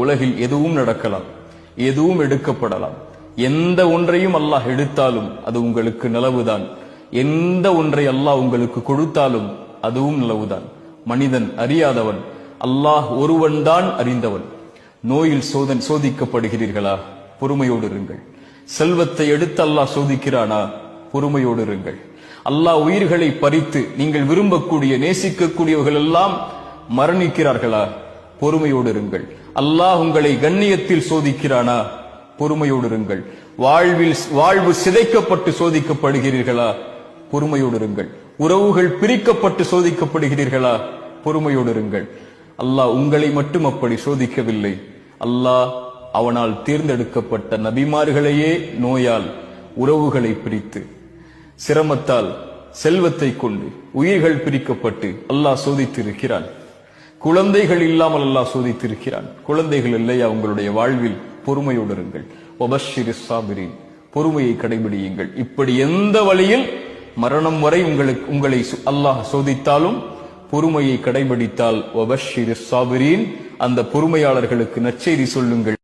உலகில் எதுவும் நடக்கலாம், எதுவும் எடுக்கப்படலாம். எந்த ஒன்றையும் அல்லாஹ் எடுத்தாலும் அது உங்களுக்கு நலவுதான். எந்த ஒன்றை அல்லாஹ் உங்களுக்கு கொடுத்தாலும் அதுவும் நலவுதான். மனிதன் அறியாதவன், அல்லாஹ் ஒருவன் தான் அறிந்தவன். நோயில் சோதிக்கப்படுகிறீர்களா? பொறுமையோடு இருங்கள். செல்வத்தை எடுத்து அல்லாஹ் சோதிக்கிறானா? பொறுமையோடு இருங்கள். அல்லாஹ் உயிர்களை பறித்து நீங்கள் விரும்பக்கூடிய நேசிக்கக்கூடியவர்கள் எல்லாம் மரணிக்கிறார்களா? பொறுமையோடு இருங்கள். அல்லாஹ் உங்களை கண்ணியத்தில் சோதிக்கிறானா? பொறுமையோடு இருங்கள். வாழ்வு சிதைக்கப்பட்டு சோதிக்கப்படுகிறீர்களா? பொறுமையோடு இருங்கள். உறவுகள் பிரிக்கப்பட்டு சோதிக்கப்படுகிறீர்களா? பொறுமையோடு இருங்கள். அல்லாஹ் உங்களை மட்டும் அப்படி சோதிக்கவில்லை. அல்லாஹ் அவனால் தேர்ந்தெடுக்கப்பட்ட நபிமார்களையே நோயால், உறவுகளை பிரித்து, சிரமத்தால், செல்வத்தை கொண்டு உயிர்கள் பிரிக்கப்பட்டு அல்லாஹ் சோதித்திருக்கிறான். குழந்தைகள் இல்லாமல் அல்லாஹ் சோதித்திருக்கிறான். குழந்தைகள் இல்லையா உங்களுடைய வாழ்வில்? பொறுமையோடு இருங்கள். வபஷ்ஷிரிஸ் சாபிரீன், பொறுமையை கடைபிடியுங்கள். இப்படி எந்த வழியில் மரணம் வரை உங்களை அல்லாஹ் சோதித்தாலும் பொறுமையை கடைபிடித்தால் வபஷ்ஷிரிஸ் சாபிரீன், அந்த பொறுமையாளர்களுக்கு நற்செய்தி சொல்லுங்கள்.